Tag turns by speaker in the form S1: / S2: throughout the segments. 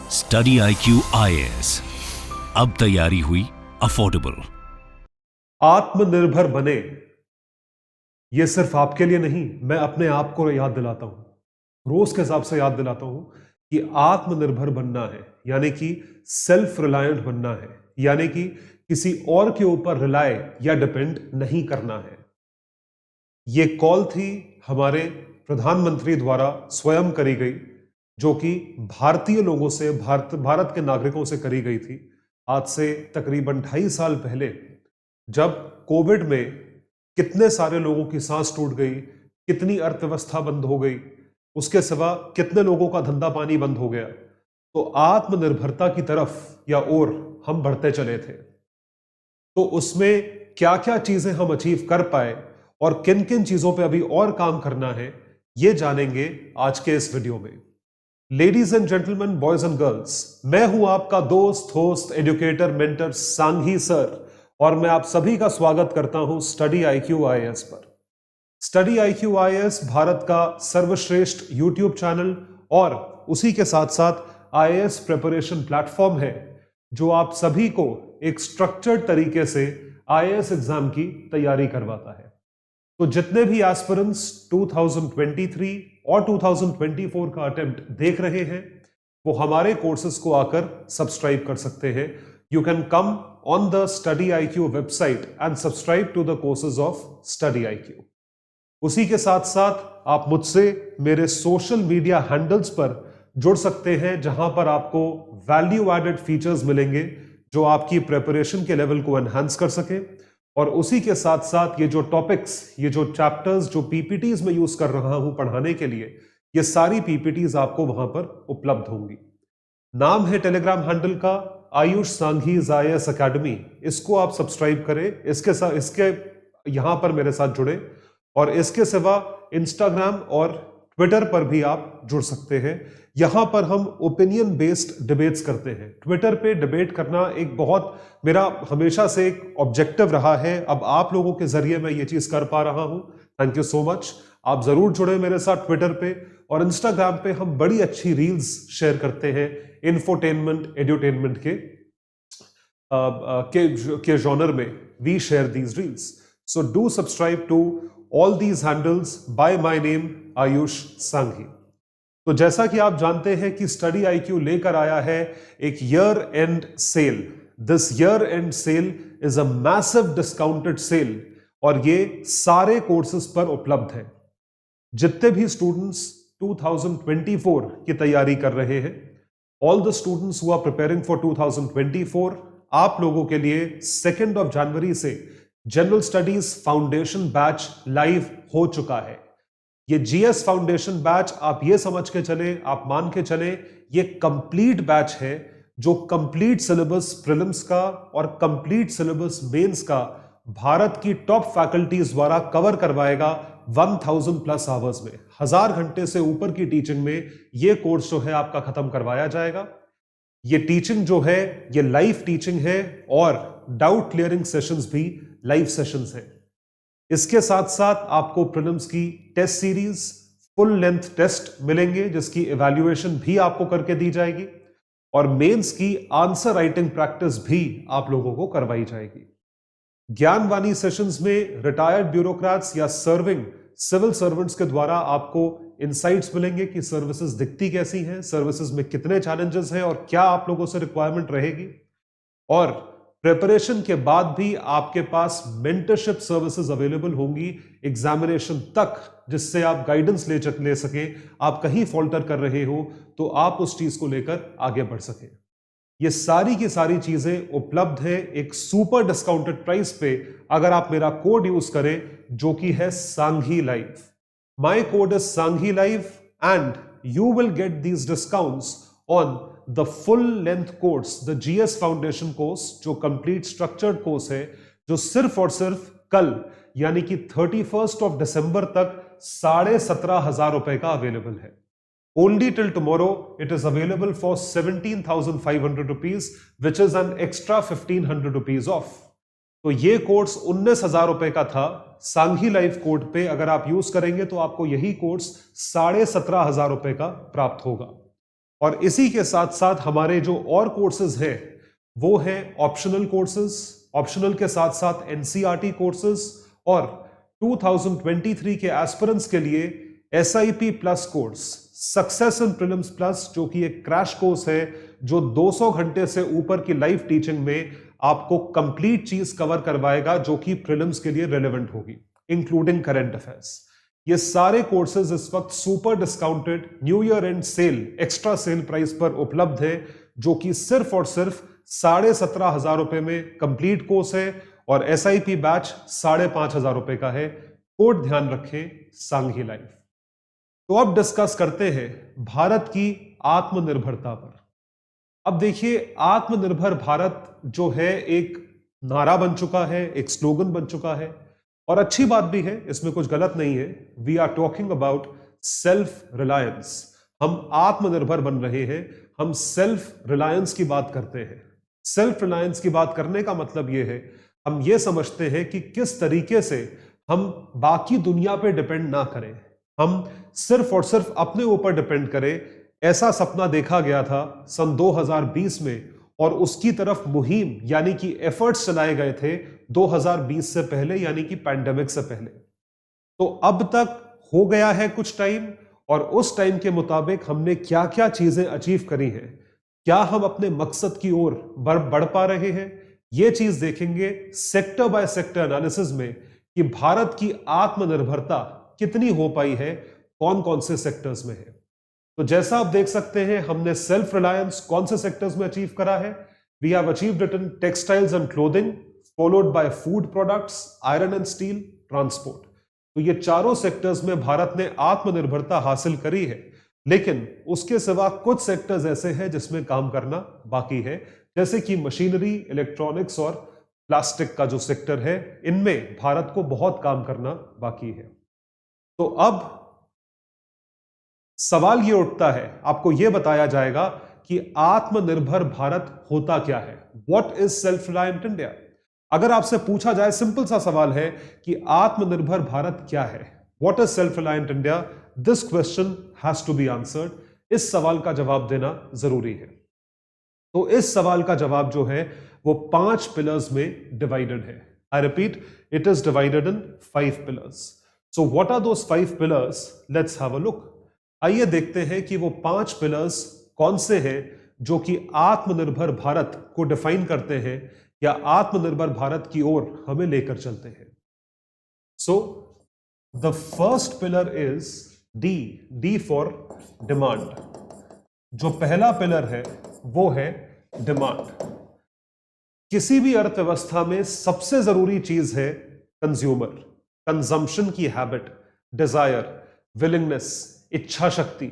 S1: Study IQ IAS, अब तैयारी हुई अफोर्डेबल।
S2: आत्मनिर्भर बने, ये सिर्फ आपके लिए नहीं, मैं अपने आप को याद दिलाता हूं, रोज के हिसाब से याद दिलाता हूं कि आत्मनिर्भर बनना है, यानी कि सेल्फ रिलायंट बनना है, यानी कि किसी और के ऊपर रिलाय या डिपेंड नहीं करना है। ये कॉल थी हमारे प्रधानमंत्री द्वारा स्वयं करी गई, जो कि भारतीय लोगों से, भारत के नागरिकों से करी गई थी आज से तकरीबन 2.5 साल पहले, जब कोविड में कितने सारे लोगों की सांस टूट गई, कितनी अर्थव्यवस्था बंद हो गई, उसके सिवा कितने लोगों का धंधा पानी बंद हो गया। तो आत्मनिर्भरता की तरफ या ओर हम बढ़ते चले थे। तो उसमें क्या क्या चीजें हम अचीव कर पाए और किन किन चीजों पे अभी और काम करना है, ये जानेंगे आज के इस वीडियो में। Ladies and gentleman, boys and girls, मैं हूं आपका दोस्त, host, educator, mentor Sanghi sir, और मैं आप सभी का स्वागत करता हूं स्टडी IQ IAS पर। स्टडी IQ IAS भारत का सर्वश्रेष्ठ यूट्यूब चैनल और उसी के साथ साथ IAS प्रिपरेशन प्लेटफॉर्म है, जो आप सभी को एक स्ट्रक्चर्ड तरीके से IAS एग्जाम की तैयारी करवाता है। तो जितने भी एस्पिरेंट्स 2023 और 2024 का अटेम्प्ट देख रहे हैं, वो हमारे कोर्सेज को आकर सब्सक्राइब कर सकते हैं। You can come on the study IQ website and subscribe to the courses of study IQ। उसी के साथ साथ आप मुझसे मेरे सोशल मीडिया हैंडल्स पर जुड़ सकते हैं, जहां पर आपको वैल्यू एडेड फीचर्स मिलेंगे जो आपकी प्रिपरेशन के लेवल को एनहांस कर सके। और उसी के साथ साथ ये जो टॉपिक्स, ये जो चैप्टर्स, जो PPTs में यूज कर रहा हूं पढ़ाने के लिए, ये सारी PPTs आपको वहां पर उपलब्ध होंगी। नाम है टेलीग्राम हैंडल का आयुष सांघी IAS अकेडमी। इसको आप सब्सक्राइब करें, इसके यहां पर मेरे साथ जुड़े। और इसके सिवा इंस्टाग्राम और ट्विटर पर भी आप जुड़ सकते हैं। यहां पर हम ओपिनियन बेस्ड डिबेट्स करते हैं। ट्विटर पे डिबेट करना एक बहुत मेरा हमेशा से एक ऑब्जेक्टिव रहा है। अब आप लोगों के जरिए मैं ये चीज कर पा रहा हूं। Thank you so much. आप जरूर जुड़े मेरे साथ ट्विटर पे। और इंस्टाग्राम पे हम बड़ी अच्छी रील्स शेयर करते हैं इंफोटेनमेंट, एड्यूटेनमेंट के जॉनर में। We share these reels, so do subscribe to all these handles by my name Ayush Sanghi. तो जैसा कि आप जानते हैं कि स्टडी IQ लेकर आया है एक year end sale. This year end sale is a massive discounted sale, और ये सारे कोर्सेज पर उपलब्ध है। जितने भी स्टूडेंट्स 2024 की तैयारी कर रहे हैं, all the students who are preparing for 2024, आप लोगों के लिए 2 जनवरी से general studies foundation batch live हो चुका है। ये GS फाउंडेशन बैच आप ये समझ के चले, आप मान के चले, ये कंप्लीट बैच है जो कंप्लीट सिलेबस प्रीलिम्स का और कंप्लीट सिलेबस मेंस का भारत की टॉप फैकल्टीज द्वारा कवर करवाएगा 1000+ आवर्स में। 1000 घंटे से ऊपर की टीचिंग में ये कोर्स जो है आपका खत्म करवाया जाएगा। ये टीचिंग जो है ये लाइव टीचिंग है, और डाउट क्लियरिंग सेशंस भी लाइव सेशंस हैं। इसके साथ साथ आपको प्रीलिम्स की test series, full length test मिलेंगे, जिसकी इवैल्यूएशन भी आपको करके दी जाएगी, और मेंस की आंसर राइटिंग प्रैक्टिस भी आप लोगों को करवाई जाएगी। ज्ञानवाणी सेशंस में रिटायर्ड ब्यूरोक्रेट्स या सर्विंग सिविल सर्वेंट्स के द्वारा आपको इनसाइट्स मिलेंगे कि सर्विसेज दिखती कैसी हैं, सर्विसेज में कितने चैलेंजेस हैं, और क्या आप लोगों से रिक्वायरमेंट रहेगी। और प्रिपरेशन के बाद भी आपके पास मेंटरशिप सर्विसेज अवेलेबल होंगी एग्जामिनेशन तक, जिससे आप गाइडेंस ले सकें। आप कहीं फॉल्टर कर रहे हो तो आप उस चीज को लेकर आगे बढ़ सकें। ये सारी की सारी चीजें उपलब्ध है एक सुपर डिस्काउंटेड प्राइस पे, अगर आप मेरा कोड यूज करें, जो कि है Sanghi live. My code is Sanghi live, and you will get these discounts on the full length course, the GS foundation course, जो कंप्लीट स्ट्रक्चर्ड कोर्स है, जो सिर्फ और सिर्फ कल यानी कि 31 दिसंबर तक 17,500 रुपए का अवेलेबल है। Only till tomorrow it is available for 17,500 rupees, which is an extra 1,500 rupees of. तो ये कोर्स 19,000 रुपए का था। सांघी लाइव कोड पे अगर आप यूज करेंगे तो आपको यही कोर्स 17,500 रुपए का प्राप्त होगा। और इसी के साथ साथ हमारे जो और कोर्सेज हैं वो हैं ऑप्शनल कोर्सेज, ऑप्शनल के साथ साथ एनसीईआरटी कोर्सेज, और 2023 के एस्पिरेंट्स के लिए SIP plus course success in prelims plus, जो कि एक क्रैश कोर्स है जो 200 घंटे से ऊपर की लाइव टीचिंग में आपको कंप्लीट चीज कवर करवाएगा जो कि प्रीलिम्स के लिए रेलेवेंट होगी, इंक्लूडिंग करंट अफेयर्स। ये सारे कोर्सेज इस वक्त super discounted new year end sale, extra sale price पर उपलब्ध है, जो कि सिर्फ और सिर्फ 17,500 रुपए में कंप्लीट कोर्स है, और SIP बैच 5,500 रुपए का है। कोड ध्यान रखें, सांघी लाइव। तो अब डिस्कस करते हैं भारत की आत्मनिर्भरता पर। अब देखिए, आत्मनिर्भर भारत जो है एक नारा बन चुका है, एक स्लोगन बन चुका है, और अच्छी बात भी है, इसमें कुछ गलत नहीं है। We are talking about self reliance. हम आत्मनिर्भर बन रहे हैं, हम सेल्फ रिलायंस की बात करते हैं। सेल्फ रिलायंस की बात करने का मतलब यह है, हम ये समझते हैं कि किस तरीके से हम बाकी दुनिया पे डिपेंड ना करें, हम सिर्फ और सिर्फ अपने ऊपर डिपेंड करें। ऐसा सपना देखा गया था सन 2020 में, और उसकी तरफ मुहिम यानी कि एफर्ट्स चलाए गए थे 2020 से पहले, यानी कि पैंडेमिक से पहले। तो अब तक हो गया है कुछ टाइम, और उस टाइम के मुताबिक हमने क्या क्या चीजें अचीव करी हैं, क्या हम अपने मकसद की ओर बढ़ पा रहे हैं, ये चीज देखेंगे सेक्टर बाय सेक्टर एनालिसिस में कि भारत की आत्मनिर्भरता कितनी हो पाई है, कौन कौन से सेक्टर्स में है। तो जैसा आप देख सकते हैं, हमने सेल्फ रिलायंस कौन से सेक्टर्स में अचीव करा है। We have achieved it in textiles and clothing, followed by food products, iron and steel, transport. तो ये चारों सेक्टर्स में भारत ने आत्मनिर्भरता हासिल करी है, लेकिन उसके सिवा कुछ सेक्टर्स ऐसे हैं जिसमें काम करना बाकी है, जैसे कि मशीनरी, इलेक्ट्रॉनिक्स और प्लास्टिक का जो सेक्टर है, इनमें भारत को बहुत काम करना बाकी है। तो अब सवाल ये उठता है, आपको यह बताया जाएगा कि आत्मनिर्भर भारत होता क्या है, what is self reliant India. अगर आपसे पूछा जाए, सिंपल सा सवाल है कि आत्मनिर्भर भारत क्या है, what is self reliant India, this question has to be answered. इस सवाल का जवाब देना जरूरी है। तो इस सवाल का जवाब जो है वो 5 पिलर्स में डिवाइडेड है। I repeat, it is divided in 5 pillars. So what are those 5 pillars, let's have a look. आइए देखते हैं कि वो 5 पिलर्स कौन से हैं जो कि आत्मनिर्भर भारत को डिफाइन करते हैं या आत्मनिर्भर भारत की ओर हमें लेकर चलते हैं। So the first pillar is D for demand. जो पहला पिलर है वो है डिमांड। किसी भी अर्थव्यवस्था में सबसे जरूरी चीज है कंज्यूमर, कंजम्पशन की हैबिट, डिजायर, विलिंगनेस, इच्छा शक्ति।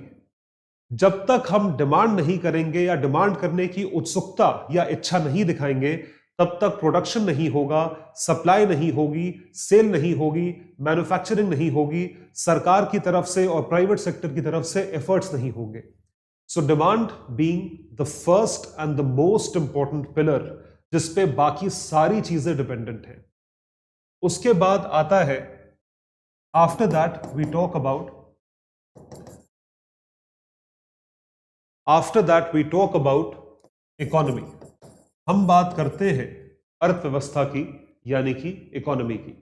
S2: जब तक हम डिमांड नहीं करेंगे या डिमांड करने की उत्सुकता या इच्छा नहीं दिखाएंगे, तब तक प्रोडक्शन नहीं होगा, सप्लाई नहीं होगी, सेल नहीं होगी, मैन्युफैक्चरिंग नहीं होगी, सरकार की तरफ से और प्राइवेट सेक्टर की तरफ से एफर्ट्स नहीं होंगे। So demand being the first and the most important pillar, जिसपे बाकी सारी चीजें डिपेंडेंट हैं। उसके बाद आता है, after that we talk about economy. हम बात करते हैं अर्थव्यवस्था की, यानी कि इकोनॉमी की।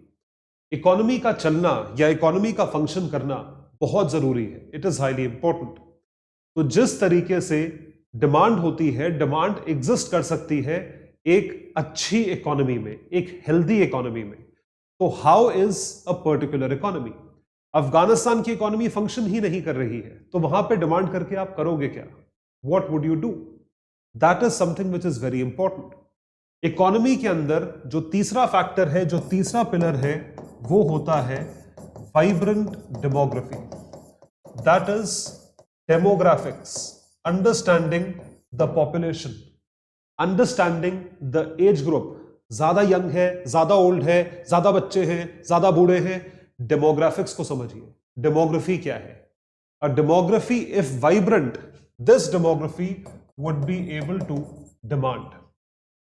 S2: इकोनॉमी का चलना या इकोनॉमी का फंक्शन करना बहुत जरूरी है, इट इज हाईली इंपॉर्टेंट। तो जिस तरीके से डिमांड होती है, डिमांड एग्जिस्ट कर सकती है एक अच्छी इकोनॉमी में, एक हेल्दी इकोनॉमी में। तो how is a particular economy? Afghanistan की इकोनॉमी फंक्शन ही नहीं कर रही है, तो वहां पे डिमांड करके आप करोगे क्या? What would you do? That is something which is very important. Economy के अंदर जो तीसरा फैक्टर है, जो तीसरा पिलर है, वो होता है vibrant demography. That is demographics, understanding the population, understanding the age group. ज्यादा यंग है, ज्यादा ओल्ड है, ज्यादा बच्चे हैं, ज्यादा बूढ़े हैं। डेमोग्राफिक्स को समझिए। डेमोग्राफी क्या है? Uh demography if vibrant, this demography would be able to demand.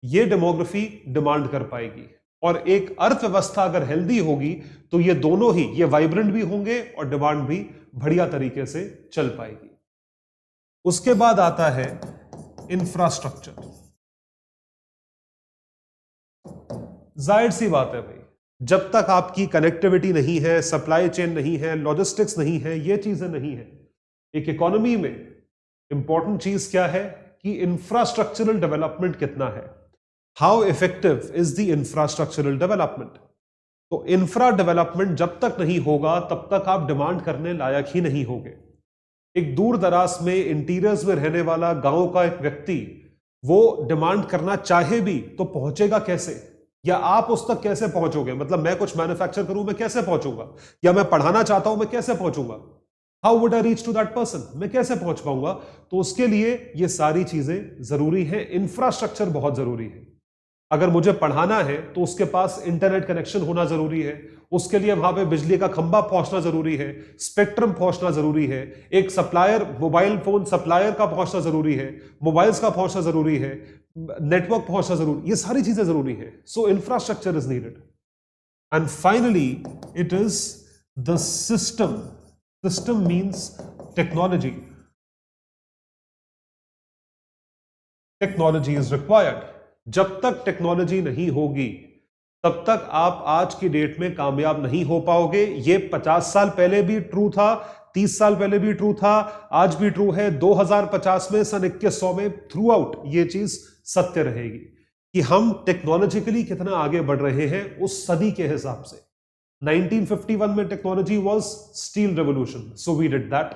S2: ये डेमोग्राफी डिमांड कर पाएगी। और एक अर्थव्यवस्था अगर हेल्दी होगी तो ये दोनों ही, ये वाइब्रेंट भी होंगे और डिमांड भी बढ़िया तरीके से चल पाएगी। उसके बाद आता है इंफ्रास्ट्रक्चर। जाहिर सी बात है भाई, जब तक आपकी कनेक्टिविटी नहीं है, सप्लाई चेन नहीं है, लॉजिस्टिक्स नहीं है, ये चीजें नहीं है, एक इकोनॉमी में इंपॉर्टेंट चीज क्या है कि इंफ्रास्ट्रक्चरल डेवलपमेंट कितना है। How effective is the infrastructural development. तो इंफ्रा डेवलपमेंट जब तक नहीं होगा तब तक आप डिमांड करने लायक ही नहीं होगे। एक दूर दराज में इंटीरियर्स में रहने वाला गांव का एक व्यक्ति वो डिमांड करना चाहे भी तो पहुंचेगा कैसे, या आप उस तक कैसे पहुंचोगे। मतलब मैं कुछ मैन्युफैक्चर करूं, मैं कैसे पहुंचूंगा, या मैं पढ़ाना चाहता हूं, मैं कैसे पहुंचूंगा। How would I reach to that person, मैं कैसे पहुंच पाऊंगा। तो उसके लिए ये सारी चीजें जरूरी है, इंफ्रास्ट्रक्चर बहुत जरूरी है। अगर मुझे पढ़ाना है तो उसके पास इंटरनेट कनेक्शन होना जरूरी है, उसके लिए वहां पे बिजली का खंभा पहुंचना जरूरी है, स्पेक्ट्रम पहुंचना जरूरी है, एक सप्लायर, मोबाइल फोन सप्लायर का पहुंचना जरूरी है, मोबाइल्स का पहुंचना जरूरी है, नेटवर्क पहुंचना जरूरी, ये सारी चीजें जरूरी है। So infrastructure is needed. And finally it is the system. System means technology. Technology is required. जब तक टेक्नोलॉजी नहीं होगी तब तक आप आज की डेट में कामयाब नहीं हो पाओगे। ये 50 साल पहले भी ट्रू था, 30 साल पहले भी ट्रू था, आज भी ट्रू है, 2050 में, सन 2100 में, थ्रू आउट ये चीज सत्य रहेगी कि हम टेक्नोलॉजिकली कितना आगे बढ़ रहे हैं उस सदी के हिसाब से। 1951 में technology was steel revolution, so we did that.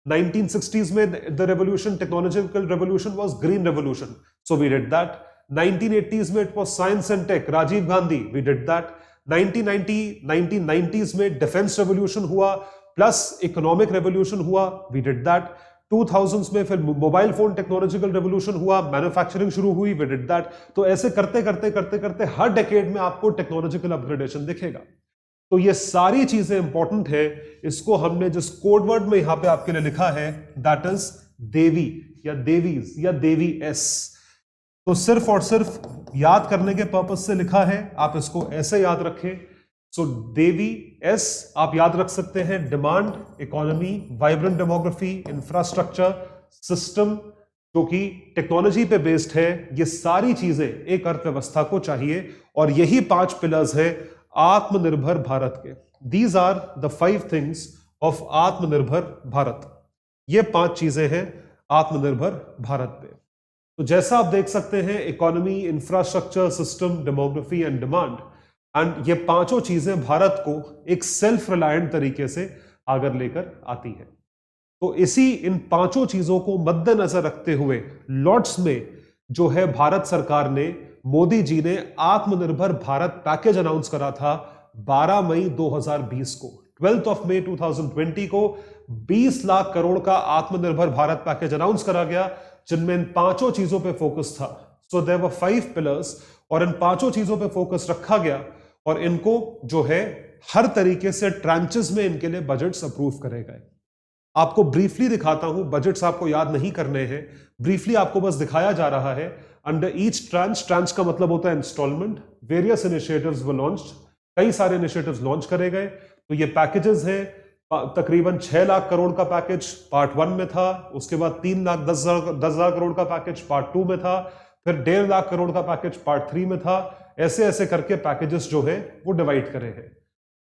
S2: 1960s में the revolution, technological revolution was green revolution, so we did that. 1980s में it was science and tech, Rajiv Gandhi, we did that. 1990s में डिफेंस रेवोल्यूशन हुआ plus economic revolution हुआ, we did that. 2000s में फिर mobile phone technological revolution हुआ, manufacturing शुरू हुई, we did that. तो ऐसे करते करते करते करते हर डेकेड में आपको टेक्नोलॉजिकल अपग्रेडेशन दिखेगा। तो ये सारी चीजें इंपॉर्टेंट है। इसको हमने जिस कोड वर्ड में यहां पे आपके लिए लिखा है दैट इज देवी या देवीज या देवी एस, तो सिर्फ और सिर्फ याद करने के पर्पज से लिखा है, आप इसको ऐसे याद रखें। सो देवी एस आप याद रख सकते हैं, demand, economy, vibrant demography, infrastructure, system जो कि टेक्नोलॉजी पे बेस्ड है। ये सारी चीजें एक अर्थव्यवस्था को चाहिए और यही 5 पिलर्स हैं आत्मनिर्भर भारत के। These are the 5 things of आत्मनिर्भर भारत। ये 5 चीजें हैं आत्मनिर्भर भारत पे। तो जैसा आप देख सकते हैं, economy, infrastructure, system, demography and demand, and ये 5 चीजें भारत को एक सेल्फ रिलायंट तरीके से आगे लेकर आती है। तो इसी इन 5 चीजों को मद्देनजर रखते हुए लॉर्ड्स में जो है भारत सरकार ने, मोदी जी ने आत्मनिर्भर भारत पैकेज अनाउंस करा था 12 मई 2020 को। 12th of May 2020 को 20 लाख करोड़ का आत्मनिर्भर भारत पैकेज अनाउंस करा गया, जिनमें इन 5 चीजों पे फोकस था। सो देयर वर 5 पिलर्स और इन 5 चीजों पे फोकस रखा गया और इनको जो है हर तरीके से ट्रांचेस में इनके लिए बजट्स अप्रूव करे गए। आपको ब्रीफली दिखाता हूं, बजट्स आपको याद नहीं करने हैं, ब्रीफली आपको बस दिखाया जा रहा है। अंडर ईच ट्रांच, ट्रांच का मतलब होता है इंस्टॉलमेंट, वेरियस इनिशिएटिव्स वर लॉन्च्ड, कई सारे इनिशिएटिव्स लॉन्च करे गए। तो ये पैकेजेस हैं, तकरीबन 6 लाख करोड़ का पैकेज पार्ट 1 में था, उसके बाद 3 लाख 10 हजार करोड़ का पैकेज पार्ट 2 में था, फिर 1.5 लाख करोड़ का पैकेज पार्ट 3 में था। ऐसे ऐसे करके पैकेजेस जो है वो डिवाइड करे हैं।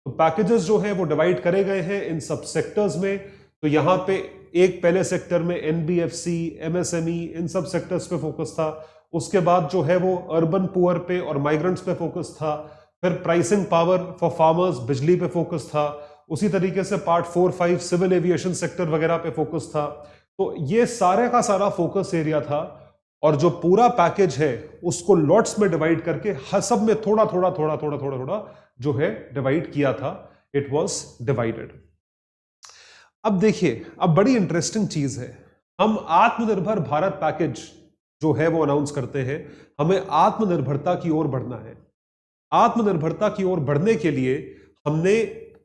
S2: तो पैकेजेस जो है वो डिवाइड करे गए हैं इन सब सेक्टर्स में। तो यहां पे एक पहले सेक्टर में एनबीएफसी, एमएसएमई, इन सब सेक्टर्स पे फोकस था। उसके बाद जो है वो अर्बन पुअर पे और माइग्रेंट्स पे फोकस था। फिर प्राइसिंग पावर फॉर फार्मर्स, बिजली पे फोकस था। उसी तरीके से पार्ट 4, 5 सिविल एविएशन सेक्टर वगैरह पे फोकस था। तो ये सारे का सारा फोकस एरिया था और जो पूरा पैकेज है उसको लॉट्स में डिवाइड करके हर सब में थोड़ा थोड़ा थोड़ा थोड़ा थोड़ा थोड़ा जो है डिवाइड किया था। It was divided. अब देखिए, अब बड़ी इंटरेस्टिंग चीज है, हम आत्मनिर्भर भारत पैकेज जो है वो अनाउंस करते हैं। हमें आत्मनिर्भरता की ओर बढ़ना है। आत्मनिर्भरता की ओर बढ़ने के लिए हमने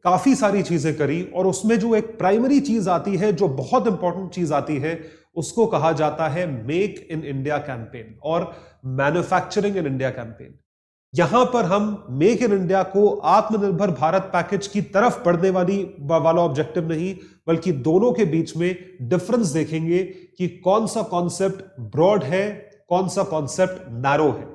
S2: काफी सारी चीजें करी और उसमें जो एक प्राइमरी चीज आती है, जो बहुत इंपॉर्टेंट चीज आती है, उसको कहा जाता है मेक इन इंडिया कैंपेन और मैन्युफैक्चरिंग इन इंडिया कैंपेन। यहां पर हम मेक इन इंडिया को आत्मनिर्भर भारत पैकेज की तरफ बढ़ने वाला ऑब्जेक्टिव नहीं, बल्कि दोनों के बीच में डिफरेंस देखेंगे कि कौन सा कॉन्सेप्ट ब्रॉड है, कौन सा कॉन्सेप्ट नैरो है,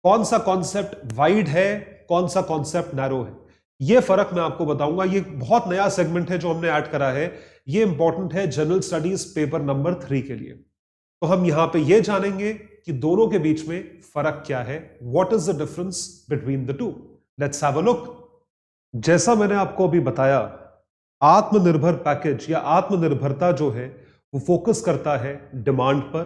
S2: कौन सा कॉन्सेप्ट वाइड है, कौन सा कॉन्सेप्ट नैरो है। यह फर्क मैं आपको बताऊंगा। ये बहुत नया सेगमेंट है जो हमने ऐड करा है। ये इंपॉर्टेंट है जनरल स्टडीज पेपर नंबर 3 के लिए। तो हम यहां पे ये जानेंगे कि दोनों के बीच में फर्क क्या है, what is the difference between the two. Let's have a look. जैसा मैंने आपको अभी बताया, आत्मनिर्भर पैकेज या आत्मनिर्भरता जो है वो फोकस करता है डिमांड पर,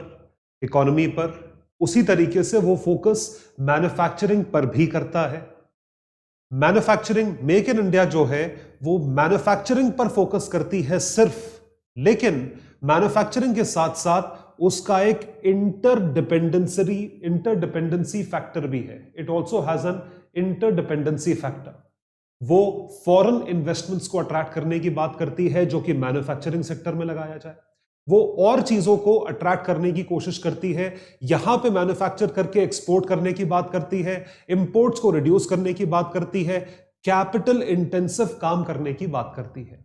S2: इकोनॉमी पर। उसी तरीके से वो फोकस मैन्युफैक्चरिंग पर भी करता है। मैन्युफैक्चरिंग, मेक इन इंडिया जो है वो मैन्युफैक्चरिंग पर फोकस करती है सिर्फ, लेकिन मैन्युफैक्चरिंग के साथ साथ उसका एक इंटरडिपेंडेंसी फैक्टर भी है। It also has an interdependency factor. वो फॉरेन इन्वेस्टमेंट्स को अट्रैक्ट करने की बात करती है जो कि मैन्युफैक्चरिंग सेक्टर में लगाया जाए। वो और चीजों को अट्रैक्ट करने की कोशिश करती है, यहां पे मैन्युफैक्चर करके एक्सपोर्ट करने की बात करती है, इंपोर्ट्स को रिड्यूस करने की बात करती है, कैपिटल इंटेंसिव काम करने की बात करती है,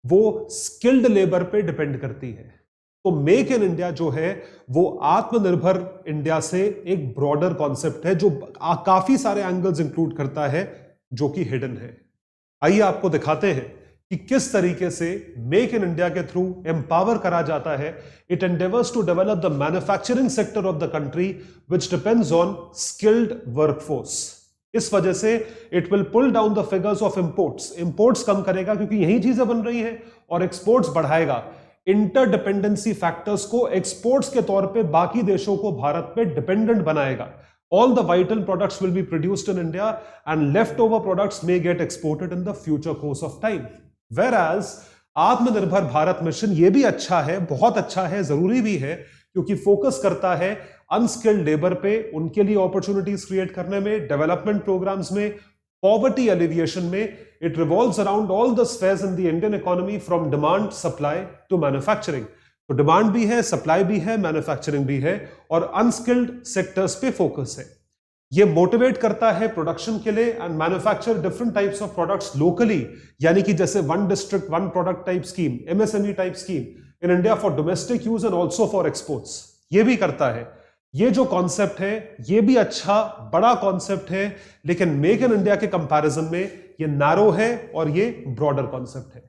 S2: वो स्किल्ड लेबर पे डिपेंड करती है। तो मेक इन इंडिया जो है वो आत्मनिर्भर इंडिया से एक ब्रॉडर कॉन्सेप्ट है जो काफी सारे एंगल्स इंक्लूड करता है जो कि हिडन है। आइए आपको दिखाते हैं कि किस तरीके से मेक इन इंडिया के थ्रू एम्पावर करा जाता है। It endeavours to develop the manufacturing sector of the country which depends on skilled workforce. इस वजह से it will pull down the figures of imports कम करेगा क्योंकि यही चीजें बन रही हैं, और एक्सपोर्ट्स बढ़ाएगा। इंटरडिपेंडेंसी फैक्टर्स को एक्सपोर्ट्स के तौर पे बाकी देशों को भारत पे डिपेंडेंट बनाएगा। All the vital products will be produced in India and leftover products may get exported in the future course of time. Whereas आत्मनिर्भर भारत मिशन ये भी अच्छा है, बहुत अच्छा है, जरूरी भी है, क्योंकि फोकस करता है अनस्किल्ड लेबर पे, उनके लिए अपॉर्चुनिटीज क्रिएट करने में, डेवलपमेंट प्रोग्राम्स में, पॉवर्टी एलिविएशन में। It revolves around all the spheres in the Indian economy from demand, supply to manufacturing. तो डिमांड भी है, सप्लाई भी है, मैन्युफैक्चरिंग भी है, और अनस्किल्ड सेक्टर्स पे फोकस है। ये मोटिवेट करता है प्रोडक्शन के लिए and manufacture different types of products locally, यानी कि जैसे one district one product type scheme, MSME type scheme in India for domestic use and also for exports. ये भी करता है। ये जो कॉन्सेप्ट है ये भी अच्छा बड़ा कॉन्सेप्ट है, लेकिन मेक इन इंडिया के कंपैरिजन में ये नैरो है और ये ब्रॉडर कॉन्सेप्ट है।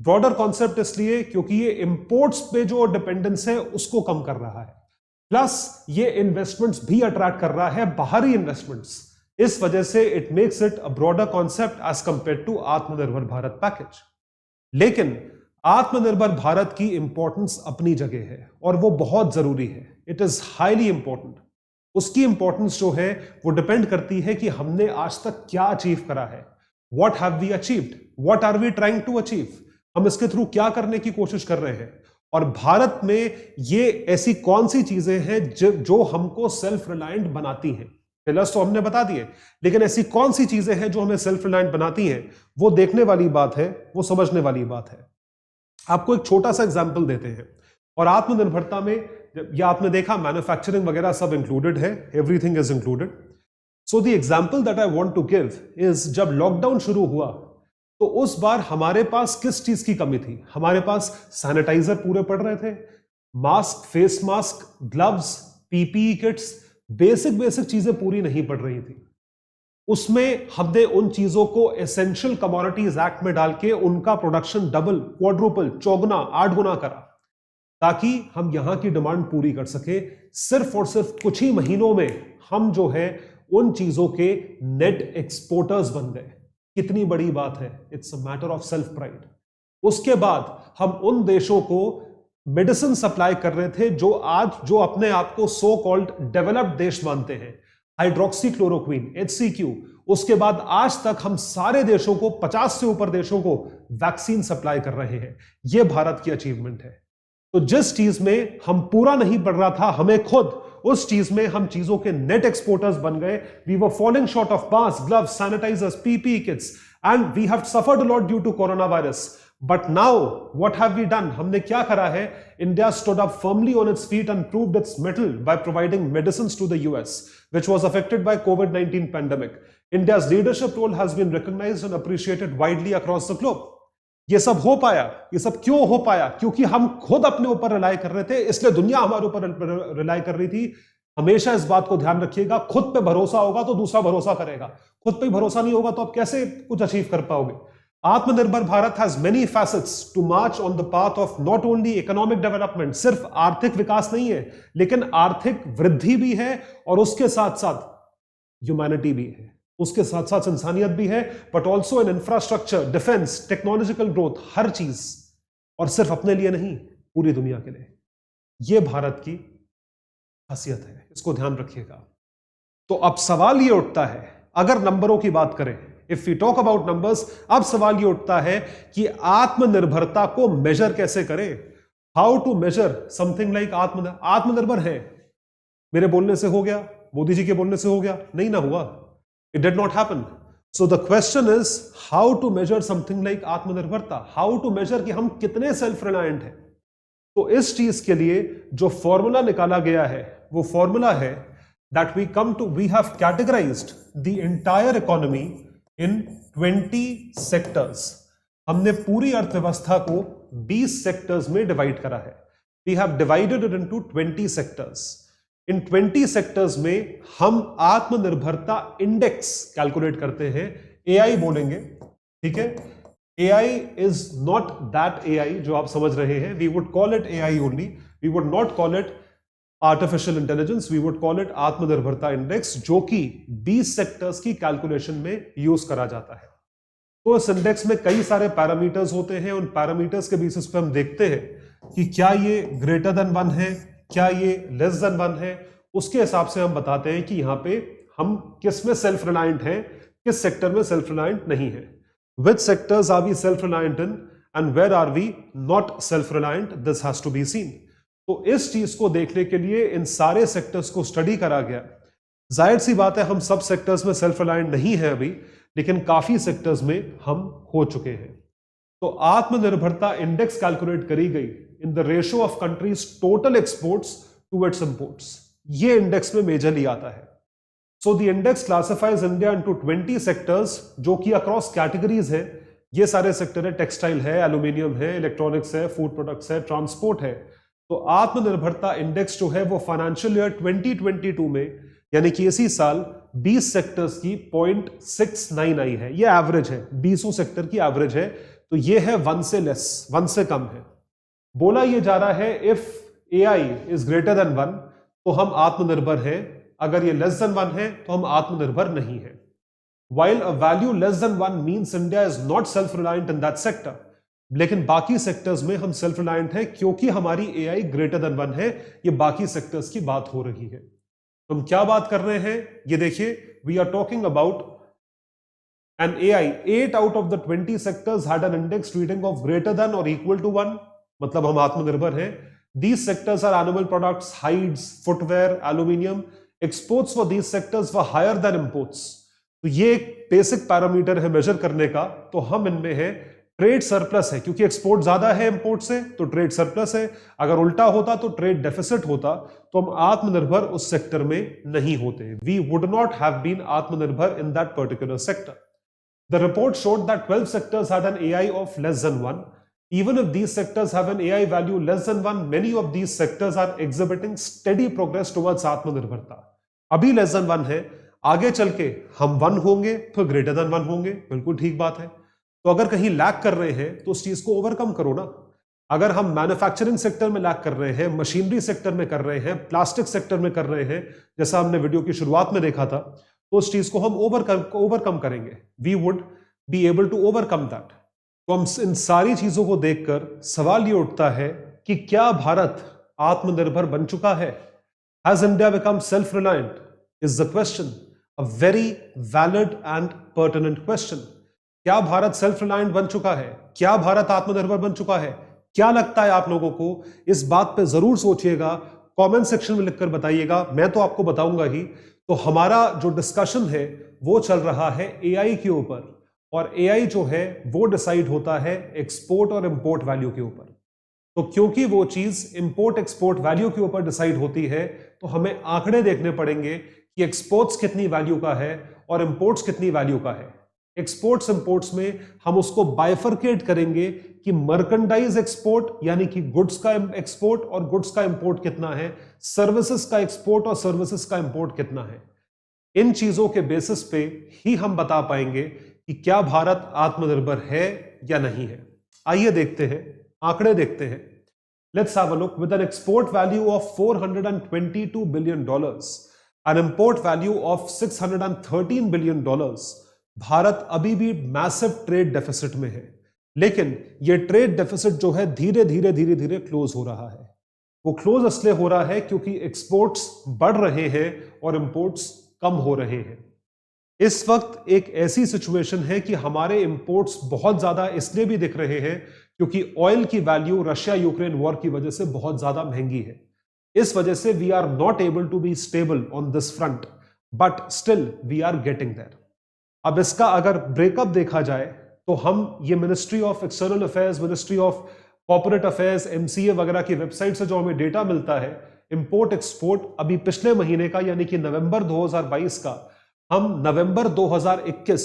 S2: ब्रॉडर कॉन्सेप्ट इसलिए क्योंकि ये इंपोर्ट्स पे जो डिपेंडेंस है उसको कम कर रहा है, प्लस ये इन्वेस्टमेंट्स भी अट्रैक्ट कर रहा है, बाहरी इन्वेस्टमेंट्स। इस वजह से it makes it a broader concept as compare to आत्मनिर्भर भारत पैकेज। लेकिन आत्मनिर्भर भारत की इंपॉर्टेंस अपनी जगह है और वो बहुत जरूरी है। It is highly important. उसकी इंपॉर्टेंस जो है वो डिपेंड करती है कि हमने आज तक क्या अचीव करा है। What have we achieved, what are we trying to achieve, हम इसके थ्रू क्या करने की कोशिश कर रहे हैं, और भारत में ये ऐसी कौन सी चीजें हैं जो हमको सेल्फ रिलायंट बनाती हैं। पिलर्स तो हमने बता दिए, लेकिन ऐसी कौन सी चीजें हैं जो हमें सेल्फ रिलायंट बनाती हैं, वो देखने वाली बात है, वो समझने वाली बात है। आपको एक छोटा सा एग्जाम्पल देते हैं। और आत्मनिर्भरता में या आपने देखा मैन्युफैक्चरिंग वगैरह सब इंक्लूडेड है, everything is included. So the example that I want to give is, जब लॉकडाउन शुरू हुआ तो उस बार हमारे पास किस चीज की कमी थी? हमारे पास सैनिटाइजर पूरे पड़ रहे थे, mask, face mask, gloves, PPE kits, basic चीजें पूरी नहीं पड़ रही थी। उसमें हमने उन चीजों को एसेंशियल कमोडिटीज एक्ट में डाल के उनका प्रोडक्शन डबल, क्वाड्रुपल, चौगुना, 8 गुना करा, ताकि हम यहां की डिमांड पूरी कर सके। सिर्फ और सिर्फ कुछ ही महीनों में हम जो है उन चीजों के नेट एक्सपोर्टर्स बन गए। कितनी बड़ी बात है, it's a matter of self pride. उसके बाद हम उन देशों को मेडिसिन सप्लाई कर रहे थे जो अपने आप को सो कॉल्ड डेवलप्ड देश मानते हैं, हाइड्रोक्सीक्लोरोक्वीन, HCQ। उसके बाद आज तक हम सारे देशों को, 50 से ऊपर देशों को वैक्सीन सप्लाई कर रहे हैं। यह भारत की अचीवमेंट है। तो जिस चीज में हम पूरा नहीं पड़ रहा था हमें खुद, उस चीज में हम चीजों के नेट एक्सपोर्टर्स बन गए। We were following short of mask, gloves, sanitisers, PPE kits, and we have suffered a lot due to corona virus. But now what have we done? हमने क्या करा है? India stood up firmly on its feet and proved its mettle by providing medicines to the US, which was affected by COVID-19 pandemic. India's leadership role has been recognized and appreciated widely across the globe. ये सब हो पाया, ये सब क्यों हो पाया? क्योंकि हम खुद अपने ऊपर रिलाय कर रहे थे, इसलिए दुनिया हमारे ऊपर रिलाय कर रही थी। हमेशा इस बात को ध्यान रखिएगा, खुद पे भरोसा होगा तो दूसरा भरोसा करेगा, खुद पे भरोसा नहीं होगा तो आप कैसे कुछ अचीव कर पाओगे? आत्मनिर्भर Bharat has many facets to march on the path of not only economic development, सिर्फ आर्थिक विकास नहीं है, लेकिन आर्थिक वृद्धि भी है, और उसके साथ साथ ह्यूमैनिटी भी है, उसके साथ साथ इंसानियत भी है, but also in infrastructure, defence, technological growth, हर चीज, और सिर्फ अपने लिए नहीं, पूरी दुनिया के लिए। यह भारत की खासियत है, इसको ध्यान रखिएगा। तो अब सवाल यह उठता है, अगर नंबरों की बात करें, if we talk about numbers, अब सवाल यह उठता है कि आत्मनिर्भरता को मेजर कैसे करें? How to measure something like आत्मनिर्भर है? मेरे बोलने से हो गया, मोदी जी के बोलने से हो गया? नहीं ना हुआ, it did not happen. So the question is how to measure something like आत्मनिर्भरता, हाउ टू मेजर कि हम कितने सेल्फ रिलायंट हैं। तो इस चीज के लिए जो फॉर्मूला निकाला गया है, वो फॉर्मूला है that we have categorized the entire economy in 20 sectors. हमने पूरी अर्थव्यवस्था को 20 सेक्टर्स में डिवाइड करा है। We have divided it into 20 sectors. In 20 sectors में हम आत्मनिर्भरता इंडेक्स कैलकुलेट करते हैं, AI बोलेंगे, ठीक है? AI is not that AI जो आप समझ रहे हैं, we would call it AI only, we would not call it artificial intelligence, we would call it आत्मनिर्भरता इंडेक्स, जो कि 20 सेक्टर्स की कैलकुलेशन में यूज करा जाता है। तो इस इंडेक्स में कई सारे पैरामीटर्स होते हैं, उन पैरामीटर्स के बेसिस पे हम देखते हैं कि क्या ये ग्रेटर देन 1 है, क्या ये लेस देन 1 है। उसके हिसाब से हम बताते हैं कि यहाँ पे हम किस में सेल्फ रिलायंट हैं, किस सेक्टर में सेल्फ रिलायंट नहीं है। Which sectors are we self reliant in and where are we not self reliant, this has to be seen. तो इस चीज को देखने के लिए इन सारे सेक्टर्स को स्टडी करा गया। जाहिर सी बात है हम सब सेक्टर्स में सेल्फ रिलायंट नहीं है अभी, लेकिन काफी सेक्टर्स में हम हो चुके हैं। तो आत्मनिर्भरता इंडेक्स कैलकुलेट करी गई in the ratio of country's total exports to its imports. ये इंडेक्स में मेजरली आता है। So the index classifies India into 20 sectors, जो कि अक्रॉस कैटेगरीज है। ये सारे सेक्टर है, टेक्सटाइल है, एल्यूमिनियम है, इलेक्ट्रॉनिक्स है, फूड प्रोडक्ट्स है, ट्रांसपोर्ट है। तो आत्मनिर्भरता इंडेक्स जो है वो फाइनेंशियल ईयर 2022 में, यानी कि इसी साल 20 सेक्टर्स की 0.69 आई है। ये एवरेज है, 20 सेक्टर की एवरेज है। तो ये है 1 से लेस, 1 से कम है। बोला ये जा रहा है if AI is greater than 1 तो हम आत्मनिर्भर हैं, अगर ये लेस देन 1 है तो हम आत्मनिर्भर नहीं है। While a value less than 1 means India is not self-reliant in that sector, लेकिन बाकी सेक्टर्स में हम सेल्फ रिलायंट हैं क्योंकि हमारी AI ग्रेटर देन 1 है। ये बाकी सेक्टर्स की बात हो रही है। तो हम क्या बात कर रहे हैं, ये देखिए, we are talking about an AI 8 out of the 20 sectors had an index reading of greater than और इक्वल टू 1, मतलब हम आत्मनिर्भर हैं। These sectors are animal products, hides, footwear, aluminium. Exports for these sectors were higher than imports. तो ये एक basic parameter है major करने का। तो हम इनमें है ट्रेड सरप्लस है, क्योंकि एक्सपोर्ट ज्यादा है इंपोर्ट से, तो ट्रेड सरप्लस है। अगर उल्टा होता तो ट्रेड डेफिसिट होता, तो हम आत्मनिर्भर उस सेक्टर में नहीं होते। We would not have been आत्मनिर्भर in that particular sector. The report showed that 12 sectors had an AI of less than 1. Even if these sectors have an AI value less than 1, many of these sectors are exhibiting steady progress towards आत्मनिर्भरता। अभी less than 1 है, आगे चल के हम 1 होंगे, फिर greater than 1 होंगे, बिल्कुल ठीक बात है। तो अगर कहीं लैक कर रहे हैं तो उस चीज को ओवरकम करो ना। अगर हम मैन्युफैक्चरिंग सेक्टर में लैक कर रहे हैं, मशीनरी सेक्टर में कर रहे हैं, प्लास्टिक सेक्टर में कर रहे हैं, जैसा हमने वीडियो की शुरुआत में देखा था, तो उस चीज को हम ओवरकम करेंगे। We would be able to overcome that. तो हम इन सारी चीजों को देखकर सवाल ये उठता है कि क्या भारत आत्मनिर्भर बन चुका है? Has India become self-reliant? Is the question. A very valid and pertinent question. क्या भारत सेल्फ रिलायंट बन चुका है? क्या भारत आत्मनिर्भर बन चुका है? क्या लगता है आप लोगों को? इस बात पे जरूर सोचिएगा, कमेंट सेक्शन में लिखकर बताइएगा। मैं तो आपको बताऊंगा ही। तो हमारा जो डिस्कशन है वो चल रहा है AI के ऊपर, और AI जो है वो डिसाइड होता है एक्सपोर्ट और इंपोर्ट वैल्यू के ऊपर। तो क्योंकि वो चीज इंपोर्ट एक्सपोर्ट वैल्यू के ऊपर डिसाइड होती है, तो हमें आंकड़े देखने पड़ेंगे कि एक्सपोर्ट्स कितनी वैल्यू का है और इंपोर्ट्स कितनी वैल्यू का है। एक्सपोर्ट्स इंपोर्ट्स में हम उसको बाइफरकेट करेंगे कि मर्केंडाइज एक्सपोर्ट यानी कि गुड्स का एक्सपोर्ट और गुड्स का इंपोर्ट कितना है, सर्विसेज का एक्सपोर्ट और सर्विसेज का इंपोर्ट कितना है। इन चीजों के बेसिस पे ही हम बता पाएंगे कि क्या भारत आत्मनिर्भर है या नहीं है। आइए देखते हैं, आंकड़े देखते हैं। Let's have a look. With an export value of $422 billion, an import value of $613 billion, Bharat अभी भी मैसिव ट्रेड डेफिसिट में है। लेकिन ये ट्रेड डेफिसिट जो है धीरे धीरे क्लोज हो रहा है। वो क्लोज इसलिए हो रहा है क्योंकि एक्सपोर्ट्स बढ़ रहे हैं और इंपोर्ट्स कम हो रहे हैं। इस वक्त एक ऐसी सिचुएशन है कि हमारे इंपोर्ट्स बहुत ज्यादा इसलिए भी दिख रहे हैं क्योंकि ऑयल की वैल्यू रशिया यूक्रेन वॉर की वजह से बहुत ज्यादा महंगी है। इस वजह से we are not able to be stable on this front, but still we are getting there. अब इसका अगर ब्रेकअप देखा जाए तो हम ये ministry of external affairs, ministry of corporate affairs, MCA वगैरह की वेबसाइट से जो हमें डेटा मिलता है इंपोर्ट एक्सपोर्ट अभी पिछले महीने का यानी कि नवंबर 2022 का, हम नवंबर 2021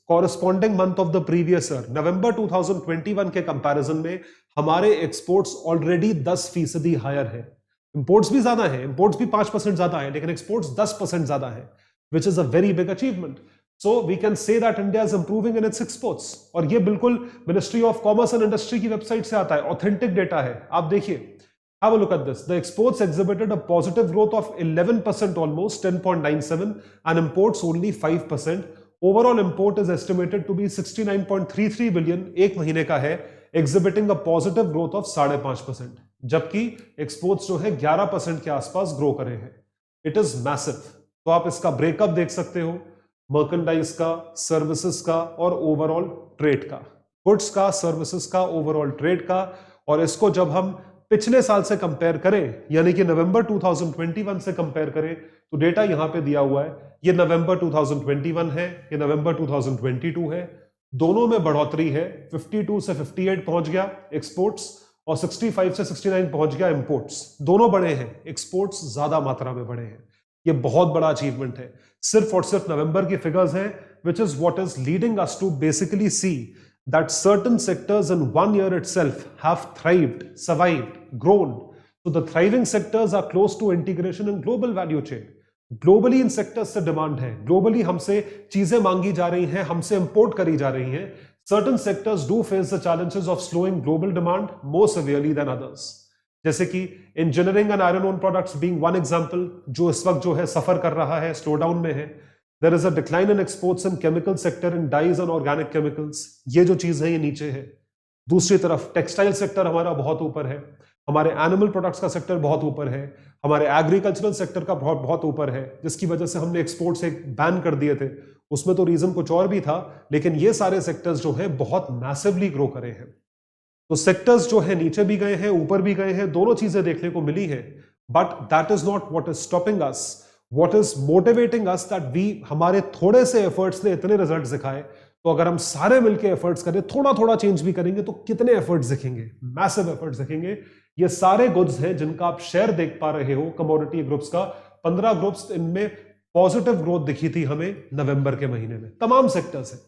S2: corresponding month of the previous year November 2021 के कंपैरिजन में हमारे एक्सपोर्ट्स ऑलरेडी 10% हायर है। इंपोर्ट्स भी ज्यादा है, इंपोर्ट्स भी 5% ज्यादा है, लेकिन एक्सपोर्ट्स 10% ज्यादा है, which is a very big achievement. So we can say that India is improving in its exports. और ये बिल्कुल ministry of commerce and industry की वेबसाइट से आता है, ऑथेंटिक डेटा है। आप देखिए, have a look at this. The exports exhibited a positive growth of 11% almost, 10.97, and imports only 5%. Overall import is estimated to be 69.33 billion, एक महीने का है, exhibiting a positive growth of 5.5%. जबकि exports जो है 11% के आसपास ग्रो करे हैं। It is massive. तो आप इसका ब्रेकअप देख सकते हो, मर्केंडाइज का, सर्विसेज का और ओवरऑल ट्रेड का, गुड्स का, सर्विसेज का, ओवरऑल ट्रेड का। और इसको जब हम पिछले साल से कंपेयर करें यानी कि नवंबर 2021 से कंपेयर करें तो डेटा यहां पे दिया हुआ है। ये नवंबर 2021 है, ये नवंबर 2022 है। दोनों में बढ़ोतरी है, 52 से 58 पहुंच गया एक्सपोर्ट्स और 65 से 69 पहुंच गया इंपोर्ट्स। दोनों बढ़े हैं, एक्सपोर्ट्स ज्यादा मात्रा में बढ़े हैं। ये बहुत बड़ा अचीवमेंट है। सिर्फ और सिर्फ नवंबर की फिगर्स हैं, which is what is leading us to basically see that certain sectors in 1 year itself have thrived, survived, grown. So the thriving sectors are close to integration in global value chain. Globally in sectors से demand है, globally हमसे चीजें मांगी जा रही हैं, हमसे import करी जा रही हैं। Certain sectors do face the challenges of slowing global demand more severely than others. जैसे कि engineering and iron ore products being one example, जो इस वक्त जो है सफर कर रहा है, स्लो डाउन में है। There is a decline in exports in chemical sector in dyes and organic chemicals. ये जो चीज है ये नीचे है। दूसरी तरफ टेक्सटाइल सेक्टर हमारा बहुत ऊपर है, हमारे एनिमल प्रोडक्ट्स का सेक्टर बहुत ऊपर है, हमारे एग्रीकल्चरल सेक्टर का बहुत ऊपर है, जिसकी वजह से हमने एक्सपोर्ट से बैन कर दिए थे। उसमें तो रीजन कुछ और भी था, लेकिन ये सारे सेक्टर्स जो है बहुत मैसिवली ग्रो करे हैं। तो सेक्टर्स जो है नीचे भी गए हैं, ऊपर भी गए हैं, दोनों चीजें देखने को मिली है। But that is not what is stopping us. What is motivating us that we हमारे थोड़े से एफर्ट्स ने इतने रिजल्ट्स दिखाए, तो अगर हम सारे मिलके एफर्ट्स करें, थोड़ा थोड़ा चेंज भी करेंगे तो कितने एफर्ट्स दिखेंगे, मैसिव एफर्ट्स दिखेंगे। ये सारे गुड्स हैं जिनका आप शेयर देख पा रहे हो कमोडिटी ग्रुप्स का, 15 ग्रुप्स, इनमें पॉजिटिव ग्रोथ दिखी थी हमें नवंबर के महीने में। तमाम सेक्टर्स हैं,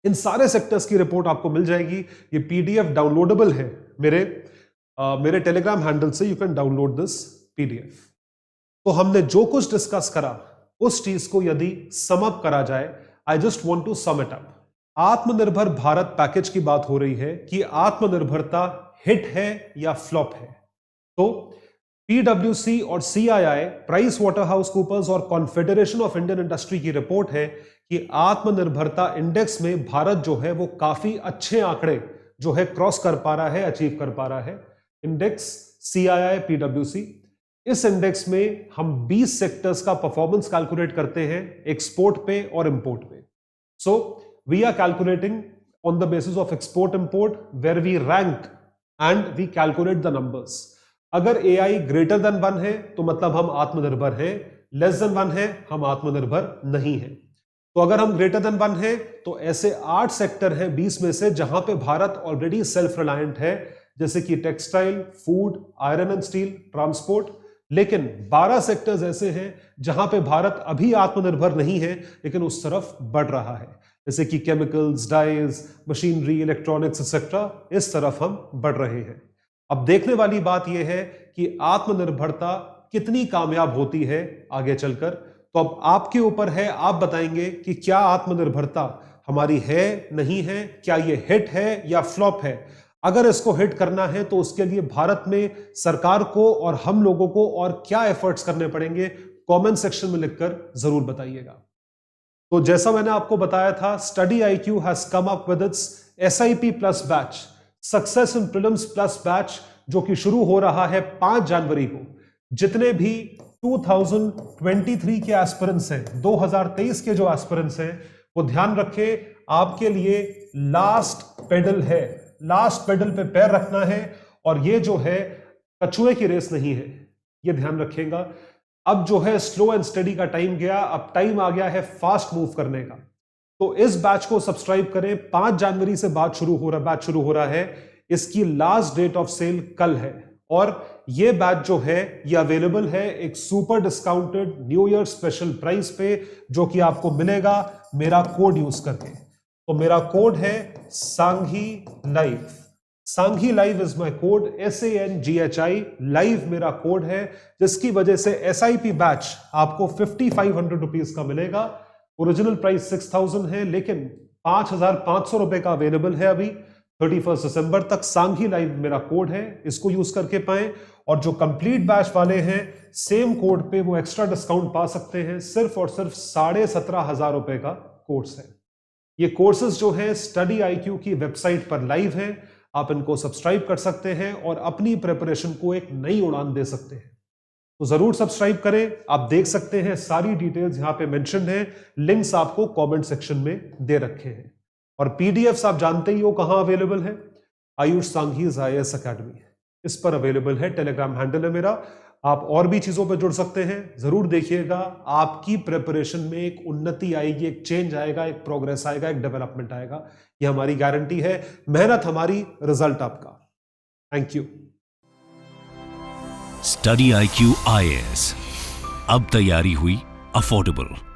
S2: इन सारे सेक्टर्स की रिपोर्ट आपको मिल जाएगी। ये पीडीएफ डाउनलोडेबल है मेरे टेलीग्राम हैंडल से, you can download this PDF. तो हमने जो कुछ डिस्कस करा उस चीज को यदि सम अप करा जाए, I just want to sum it up. आत्मनिर्भर भारत पैकेज की बात हो रही है कि आत्मनिर्भरता हिट है या फ्लॉप है। तो पीडब्ल्यूसी और सीआईआई, प्राइस वाटरहाउस कूपर्स और कॉन्फेडरेशन ऑफ इंडियन इंडस्ट्री की रिपोर्ट है कि आत्मनिर्भरता इंडेक्स में भारत जो है वो काफी अच्छे आंकड़े जो है क्रॉस कर पा रहा है, अचीव कर पा रहा है। इंडेक्स सीआईआई पीडब्ल्यूसी, इस इंडेक्स में हम 20 सेक्टर्स का परफॉर्मेंस कैलकुलेट करते हैं एक्सपोर्ट पे और इंपोर्ट पे। So we are calculating on the basis of export import, where we rank and we calculate the numbers. अगर एआई ग्रेटर देन 1 है तो मतलब हम आत्मनिर्भर हैं, लेस देन 1 है हम आत्मनिर्भर नहीं है। तो अगर हम ग्रेटर देन 1 है तो ऐसे 8 सेक्टर हैं 20 में से जहां पे भारत ऑलरेडी सेल्फ रिलायंट है, जैसे कि textile, food, iron and steel, transport. लेकिन 12 सेक्टर्स ऐसे हैं जहां पे भारत अभी आत्मनिर्भर नहीं है, लेकिन उस तरफ बढ़ रहा है। जैसे कि chemicals, dyes, machinery, electronics et cetera, इस तरफ हम बढ़ रहे हैं। अब देखने वाली बात यह है कि आत्मनिर्भरता कितनी कामयाब होती है आगे चलकर। तो अब आपके ऊपर है, आप बताएंगे कि क्या आत्मनिर्भरता हमारी है, नहीं है, क्या ये हिट है या फ्लॉप है। अगर इसको हिट करना है तो उसके लिए भारत में सरकार को और हम लोगों को और क्या एफर्ट्स करने पड़ेंगे, कमेंट सेक्शन में लिखकर जरूर बताइएगा। तो जैसा मैंने आपको बताया था, study IQ has come up with its SIP plus batch, success in prelims plus batch, जो कि शुरू हो रहा है 5 जनवरी को। जितने भी 2023 के एस्पिरेंट्स हैं, 2023 के जो एस्पिरेंट्स हैं, वो ध्यान रखें, आपके लिए लास्ट पेडल है, लास्ट पेडल पे पैर रखना है। और ये जो है कछुए की रेस नहीं है, ये ध्यान रखिएगा। अब जो है स्लो एंड स्टडी का टाइम गया, अब टाइम आ गया है फास्ट मूव करने का। तो इस बैच को सब्सक्राइब करें। 5 जनवरी से बैच शुरू हो रहा है। इसकी लास्ट डेट ऑफ सेल कल है और ये बैच जो है ये अवेलेबल है एक super discounted new year special price पे, जो कि आपको मिलेगा मेरा कोड यूज करके। तो मेरा कोड है Sanghi live. Sanghi live is my code, SANGHI live मेरा कोड है, जिसकी वजह से SIP बैच आपको 5500 रुपीज का मिलेगा। ओरिजिनल प्राइस 6000 है, लेकिन 5500 रुपए का अवेलेबल है अभी 31 दिसंबर तक। सांघी लाइव मेरा कोड है, इसको यूज करके पाएं। और जो कंप्लीट बैच वाले हैं, सेम कोड पे वो एक्स्ट्रा डिस्काउंट पा सकते हैं। सिर्फ और सिर्फ 17,500 रुपए का कोर्स है। ये कोर्सेज जो है स्टडी IQ की वेबसाइट पर लाइव हैं, आप इनको सब्सक्राइब कर सकते हैं और अपनी प्रिपरेशन को एक नई उड़ान दे सकते हैं। तो जरूर सब्सक्राइब करें। आप देख सकते हैं सारी डिटेल्स यहां पे मेंशन है, लिंक्स आपको कमेंट सेक्शन में दे रखे हैं। और PDFs आप जानते ही हो कहां अवेलेबल है, आयुष सांघीज IAS अकेडमी, इस पर अवेलेबल है। टेलीग्राम हैंडल है मेरा। आप और भी चीजों पर जुड़ सकते हैं, जरूर देखिएगा। आपकी प्रिपरेशन में एक उन्नति आएगी, एक चेंज आएगा, एक प्रोग्रेस आएगा, एक डेवलपमेंट आएगा, ये हमारी गारंटी है। मेहनत हमारी, रिजल्ट आपका। Thank you.
S1: Study IQ IAS, अब तैयारी हुई अफोर्डेबल।